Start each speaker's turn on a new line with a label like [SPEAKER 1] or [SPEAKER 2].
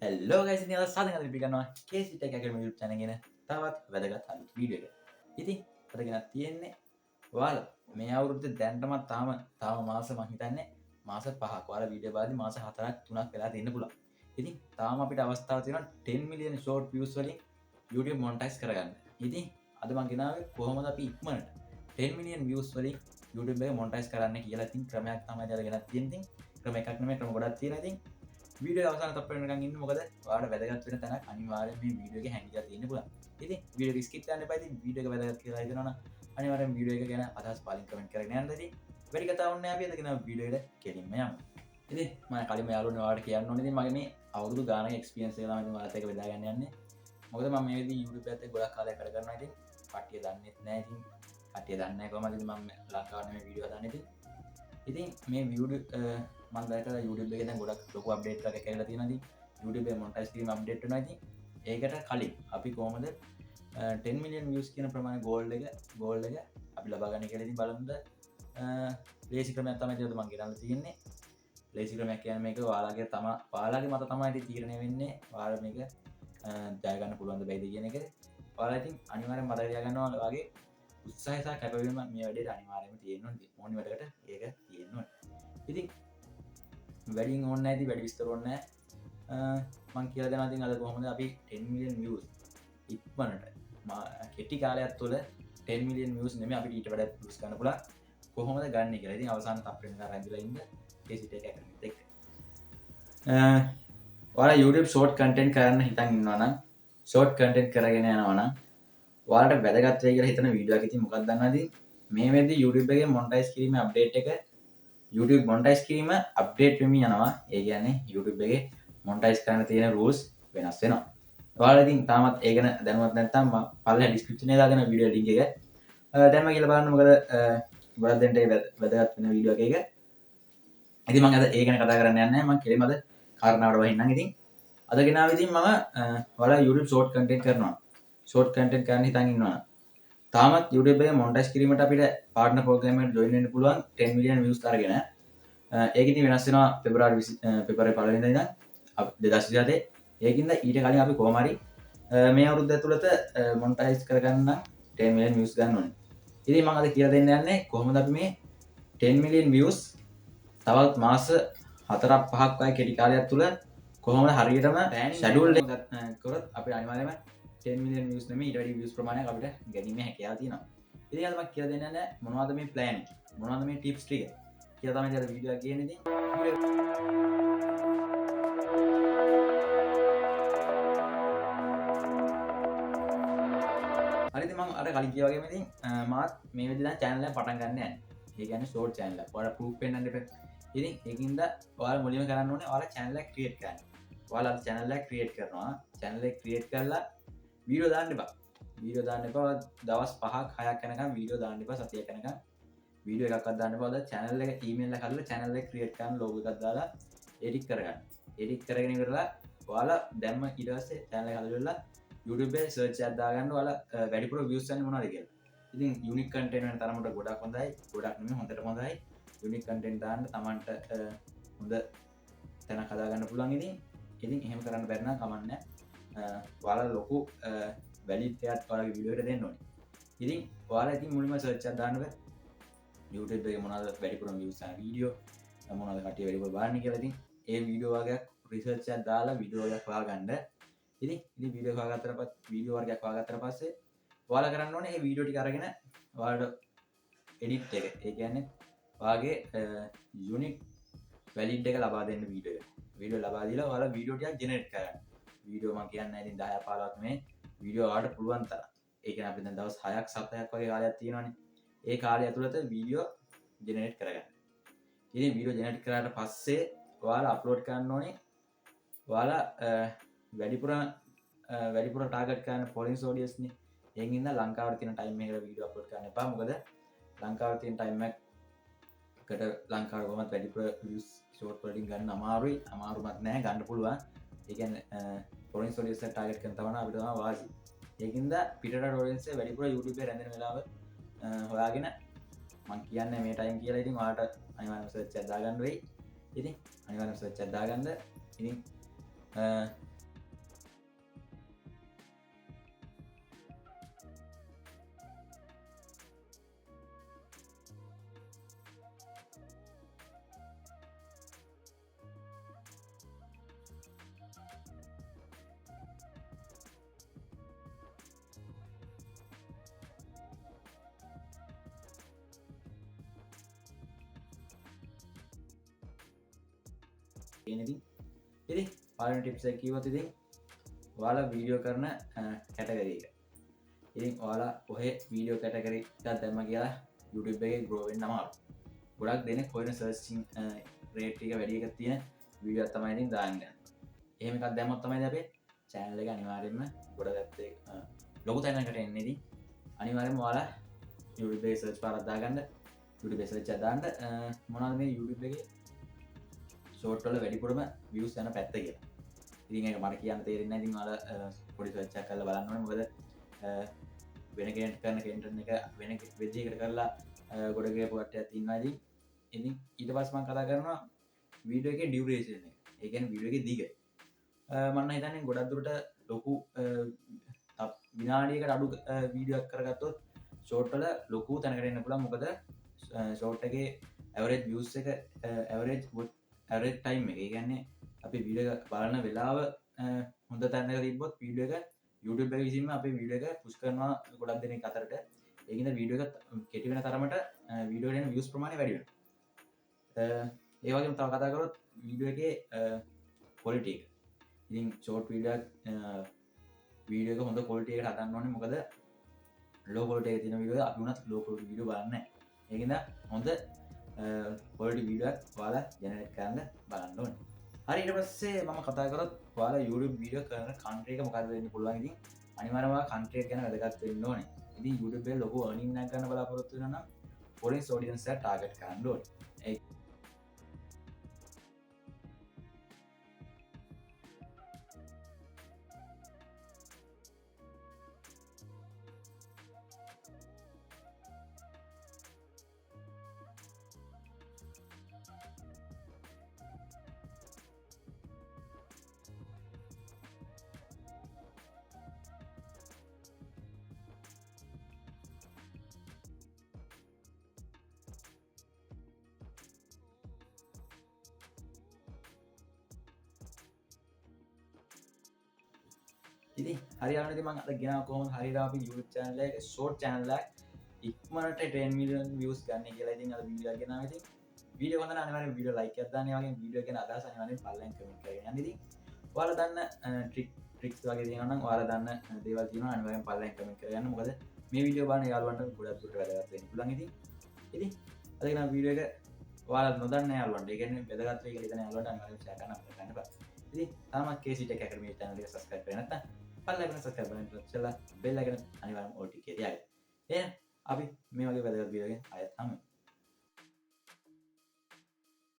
[SPEAKER 1] හෙල්ලෝ guys ඉතින් අද සාදගෙන අපි ගන්නවා KCT Academy YouTube channel එකේ තවත් වැදගත් අලුත් වීඩියෝ එකක්. ඉතින් අද ගෙනත් තියෙන්නේ ඔයාලා මේ අවුරුද්දේ දැන්ටමත් තාම මාස මං හිතන්නේ මාස 5ක්. ඔයාලා වීඩියෝ බලද්දි මාස 4ක් 3ක් වෙලා තියෙන්න පුළුවන්. ඉතින් තාම අපිට අවස්ථාවක් තියෙනවා 10 million short views වලින් YouTube monetize කරගන්න. ඉතින් අද මං ගෙනාවේ කොහොමද අපි ඉක්මනට 10 million views වලින් YouTube එක monetize කරන්න කියලා. ඉතින් ක්‍රමයක් තමයි අද ගෙනත් තියෙන්නේ. ක්‍රම එකක් නෙමෙයි ක්‍රම ගොඩක් තියෙනවා. ඉතින් වීඩියෝ අවසාන තප්පරෙනකන් ඉන්න මොකද ඔයාලට වැදගත් වෙන තැනක් අනිවාර්යෙන් මේ වීඩියෝ එකේ හැංගිලා තියෙන්න පුළුවන්. ඉතින් වීඩියෝ එක ස්කිප් කරන්න එපා. ඉතින් වීඩියෝ එක වැදගත් කියලා හිතනවනම් අනිවාර්යෙන් වීඩියෝ එක ගැන අදහස් පාලින් කමෙන්ට් කරගෙන යන්න. ඉතින් වැඩි කතාවක් නැහැ අපි අද ගෙන වීඩියෝ එකට කෙලින්ම යමු. ඉතින් මම කලින්ම යාළුවනේ ඔයාලට කියන්න ඕනේ ඉතින් මගේ මේ අවුරුදු ගානක එක්ස්පීරියන්ස් එක තමයි ඔයාලත් එක්ක බෙදා ගන්න යන්නේ. මොකද මම මේ විදිහට YouTube එකත් එක්ක ගොඩක් කාලයක් වැඩ කරනවා. ඉතින් කට්ටිය දන්නෙත් නැහැ. ඉතින් කට්ටිය දන්නේ නැහැ කොහමද ඉතින් මම ලංකාවේ මේ වීඩියෝ හදන්නේ. ඉතින් මේ වීඩියෝ මම දැකලා YouTube එකේ දැන් ගොඩක් ලොකු අප්ඩේට් එකක් ඇවිල්ලා තියෙනවා. ඉතින් YouTube එක මොනිටයිස් කිරීම අප්ඩේට් වෙනවා. ඉතින් ඒකට කලින් අපි කොහොමද 10 million views කියන ප්‍රමාණය ගෝල් එක අපි ලබා ගන්න කියලා ඉතින් බලමුද. ලේසි ක්‍රමයක් තමයි ඒක මම ගෙනල්ලා තියෙන්නේ. ලේසි ක්‍රමයක් කියන්නේ මේක ඔයාලගේ මත තමයි ඉතින් තීරණය වෙන්නේ. ඔයාලා මේක ජය ගන්න පුළුවන්ද බැයිද කියන එක. ඔයාලා ඉතින් අනිවාර්යෙන් මතක තියාගන්න ඔයාලගේ උත්සාහය සහ කැපවීම මේ වැඩේට අනිවාර්යයෙන්ම තියෙන්න ඕනේ. ඕනි වැඩකට ඒක තියෙන්න ඕනේ. ඉතින් වැඩින් ඕන්න ඇති වැඩි විස්තර ඕන්න මං කියල දෙනතින් අද කොහොමද අපි 10 million views ඉක්මනට කෙටි කාලයක් තුළ 10 million views නෙමෙයි අපි ඊට වඩා views ගන්න පුළුවන් කොහොමද ගන්න කියලා. ඉතින් අවසාන තප්පරෙන් රැඳිලා ඉන්න KCT Academy එක්ක. ඔයාලා YouTube short content කරන්න හිතන් ඉන්නවා නම් short content කරගෙන යනවා නම් ඔයාලට වැදගත් වෙයි කියලා හිතන වීඩියෝ එකක් ඉතින් මොකක්ද දන්නවද? මේ වෙද්දි YouTube එකේ monetize කිරීමේ update එක YouTube monetize කිරීම අප්ඩේට් වෙමින් යනවා. ඒ කියන්නේ YouTube එකේ monetize කරන්න තියෙන rules වෙනස් වෙනවා. ඔයාලා ඉතින් තාමත් ඒක ගැන දැනුවත් නැත්නම් පල්ලෙහා description එකේ දාගෙන වීඩියෝ link එක දැන්ම කියලා බලන්න. මොකද ගොඩක් දෙන්නට වැදගත් වෙන වීඩියෝ එකක. ඉතින් මම අද ඒ ගැන කතා කරන්න යන්නේ නැහැ. මම කෙලින්ම අද කාරණාවට වහින්නම්. ඉතින් අද ගෙනාව ඉතින් මම ඔයාලා YouTube short content කරනවා. short content කරන්න හිතන් ඉන්නවා. තාමත් YouTube එක මොනිටයිස් කිරීමට අපිට පාර්ට්නර් ප්‍රෝග්‍රෑම් එකට ජොයින් වෙන්න පුළුවන් 10 million views අරගෙන. ඒක ඉතින් වෙනස් වෙනවා පෙබරවාරි 1 වෙනිදා ඉඳන් 2027. ඒකින්ද ඊට කලින් අපි කොහොම හරි මේ අවුරුද්ද ඇතුළත මොනිටයිස් කරගන්න 10 million views ගන්න ඕනේ. ඉතින් මම අද කියලා දෙන්න යන්නේ කොහොමද අපි මේ 10 million views තවත් මාස 4ක් 5ක් වගේ කෙටි කාලයක් තුළ කොහොමද හරියටම ෂෙඩියුල් එක කරොත් අපිට අනිවාර්යයෙන්ම 10 million views නෙමෙයි ඊට වැඩි views ප්‍රමාණයක් අපිට ගැනීමේ හැකියාව තියෙනවා. ඉතින් අද මම කියලා දෙන්න යන්නේ මොනවද මේ plan එක, මොනවද මේ tips ටික කියලා තමයි අද වීඩියෝ එක කියන්නේ. ඉතින් හරි ඉතින් මම අර කලින් කිව්වා වගේම ඉතින් මාත් මේ විදිහට දැන් channel එක පටන් ගන්න යන්නේ. ඒ කියන්නේ short channel එක. ඔයාලා proof පෙන්නන්න එපා. ඉතින් ඒකින්ද ඔයාලා මුලින්ම කරන්න ඕනේ ඔයාලා channel එක create කරන්න. ඔයාලා channel එක create කරනවා. channel එක create කරලා වීඩියෝ දාන්න එපා. වීඩියෝ දාන්න එපා. දවස් 5ක් 6ක් යනකම් වීඩියෝ දාන්න එපා. සතියක් යනකම් වීඩියෝ එකක්වත් දාන්න එපා. ඔයාලා channel එක email එක කරලා channel එක create කරන්න logo එකක් දාලා edit කරගන්න. edit කරගෙන ඉවරලා ඔයාලා දැම්ම ඊට පස්සේ channel එක හදලා YouTube එකේ search එකක් දාගන්න. ඔයාලා වැඩිපුර views ගන්න මොනවද කියලා. ඉතින් unique content වෙන තරමට ගොඩක් හොඳයි. ගොඩක් නෙමෙයි හොඳට හොඳයි. unique content දාන්න තමන්ට හොඳ තැනක් හදාගන්න පුළුවන්. ඉතින් එහෙම කරන්න බැරි නම් කමක් නැහැ. ඔයාලා ලොකු වැලිඩ් එකක් ඔයාලගේ වීඩියෝ එකට දෙන්න ඕනේ. ඉතින් ඔයාලා ඉතින් මුලින්ම සර්ච් එකක් දාන්න බෑ. YouTube එකේ මොනවද වැඩිපුර views යන වීඩියෝ මොනවද කට්ටිය වැඩිපුර බලන්නේ කියලා. ඉතින් ඒ වීඩියෝ වර්ගයක් රිසර්ච් එකක් දාලා වීඩියෝ වර්ගයක් හොයාගන්න. ඉතින් වීඩියෝ වර්ගයක් හොයාගත්තට පස්සේ ඔයාලා කරන්න ඕනේ මේ වීඩියෝ ටික අරගෙන ඔයාලට එඩිට් එක. ඒ කියන්නේ ඔයාගේ යුනික් වැලිඩ් එක ලබා දෙන්න වීඩියෝ ලබා දීලා ඔයාලා වීඩියෝ ටිකක් ජෙනරේට් කරගන්න. වීඩියෝ මම කියන්නේ ඉතින් 10 15ක් මේ වීඩියෝ ඔයාලට පුළුවන් තරම්. ඒ කියන්නේ අපි දැන් දවස් 6ක් 7ක් වගේ කාලයක් තියෙනවානේ. ඒ කාලය ඇතුළත වීඩියෝ ජෙනරේට් කරගන්න. ඉතින් වීඩියෝ ජෙනරේට් කරාට පස්සේ ඔයාලා අප්ලෝඩ් කරන්න ඕනේ. ඔයාලා වැඩිපුර ටාගට් කරන්න ෆොලෝයින්ස් ඔඩියන්ස් නේ. ඒකින් ඉඳලා ලංකාවට තියෙන ටයිම් එකකට වීඩියෝ අප්ලෝඩ් කරන්න එපා. මොකද ලංකාවේ තියෙන ටයිම් එකකට ලංකාවේ කොහොමද වැඩිපුර views short වලින් ගන්න අමාරුමත් නැහැ ගන්න පුළුවන්. ඒ කියන්නේ ෆොලෝයින්ස් ඔඩියන්ස් එක ටාගට් කරන තමයි අපිට තමයි වාසි. ඒකින්ද පිටරට ඔඩියන්ස් එක වැඩිපුර YouTube එකේ රැඳෙන වෙලාව හොයාගෙන මං කියන්නේ මේ ටයිම් කියලා. ඉතින් ඔයාලට අනිවාර්යයෙන්ම සර්ච් එකක් දාගන්න වෙයි. ඉතින් අනිවාර්යයෙන්ම සර්ච් එකක් දාගන්න. ඉතින් ඉති පාලන ටිප්ස කිවත් ඉතින් වාලා වීඩියෝ කරන කැටගරීක ඉතින් වාලා ඔහෙ වීඩියෝ කැටකරි එකත් දැම්ම කියලා YouTube එක ග්‍රෝවෙන් නමාරු ගොඩක් දෙන කොයින සර්සිං රේටික වැඩියක තියෙන වීඩියෝ අත්තමයිඉතින් දාන්න එහෙමකත් දැමොත් තමයි අපේ චෑනල එක අනිවාරෙන්ම ගොඩ ගත්තේ ලොකු තැනකට එන්නේදී අනිවාරෙන් වාලා YouTube සර්ච් පාරත්දාගන්න YouTube සර්ච් අදාන්ට මොනද මේ YouTube එක ෂෝට්වල වැඩිපුරම වියස් යන පැත්ත කියලා ඉතින් එක මට කියන්න තේරෙන්න ඉතින් වාලා පොඩි සර්ච් කරලා බලන්න ඕනේ මොකද වෙන කෙනෙක් කරන කෙන්ටර් එක වෙන විදිහකට කරලා ගොඩ ගියපු කට්ටියක් ඉන්නවා ඉතින් ඊට පස්සේ මම කතා කරනවා වීඩියෝ එකේ ඩියුරේෂන් එක ඒ කියන්නේ වීඩියෝ එකේ දිග මම හිතන්නේ ගොඩක් දුරට ලොකු විනාඩියකට අඩු වීඩියෝක් කරගත්තොත් ෂෝට් වල ලොකු තැනකට එන්න පුළුවන් මොකද ෂෝට් එකේ ඇවරේජ් views එක ඇවරේජ් ටයිම් එක ඒ කියන්නේ අපි වීඩියෝ එක බලන වෙලාව හොඳ තැනක තිබ්බොත් වීඩියෝ එක YouTube එක විසින්ම අපේ වීඩියෝ එක පුෂ් කරනවා ගොඩක් දෙනෙක් අතරට ඒකින්ද වීඩියෝ එක කෙටි වෙන තරමට වීඩියෝ එකට එන views ප්‍රමාණය වැඩි වෙනවා ඒ වගේම තව කතා කරොත් වීඩියෝ එකේ quality එක ඉතින් ෂෝට් වීඩියෝ එක හොඳ quality එකකට හදන්න ඕනේ මොකද low quality එකේ තියෙන වීඩියෝ අපි උනත් low quality වීඩියෝ බලන්නේ නැහැ ඒකින්ද හොඳ quality වීඩියෝ එකක් ඔයාලා ජෙනරේට් කරන්න බලන්න ඕනේ හරි ඊට පස්සේ මම කතා කරොත් ඔයාලා YouTube වීඩියෝ කරන country එක මොකක්ද වෙන්න පුළුවන් ඉතින් අනිවාර්යයෙන්ම country එක ගැන වැදගත් වෙන්න ඕනේ ඉතින් YouTube එකේ ලොකු earning එකක් ගන්න බලාපොරොත්තු වෙනවා නම් foreign audience එක target කරන්න ඕනේ ඉතින් හරියානති මං අද ගෙන කොහොම හරිරාපි YouTube channel එක short channel එකක් ඉක්මනට 10 million views ගන්න කියලා ඉතින් අද වීඩියෝ එකක් ගෙනාවා ඉතින් වීඩියෝ හොඳ නම් අනිවාර්යෙන් වීඩියෝ like එකක් දාන්න ඒ වගේම වීඩියෝ ගැන අදහස් අනිවාර්යෙන් පල්ලෙන් කමෙන්ට් කරගෙන යන්න ඉතින් ඔයාලා දන්න ට්‍රික්ස් වගේ තියෙනවා නම් ඔයාලා දන්න දේවල් තියෙනවා අනිවාර්යෙන් පල්ලෙන් කමෙන්ට් කරගෙන යන්න මොකද මේ වීඩියෝ බලන යාළුවන්ට ගොඩක් දුරට වැදගත් වෙන්න පුළුවන් ඉතින් අද ගෙන වීඩියෝ එක ඔයාලා නොදන්න යාළුවන්ට ඒ කියන්නේ වැදගත් වෙයි කියලා හිතන යාළුවන්ට අනිවාර්යෙන් share කරන්න අපිට ගන්න බෑ ඉතින් තාමත් KC Tech Academy channel එක subscribe කරලා නැත්නම් පල්ලෙන් subscribe කරන්න ඉස්සෙල්ලා bell icon අනිවාර්යෙන් all tick එක තියාගන්න එහෙනම් අපි මේ වගේ වැදගත් වීඩියෝ එකකින් ආයෙත් හමු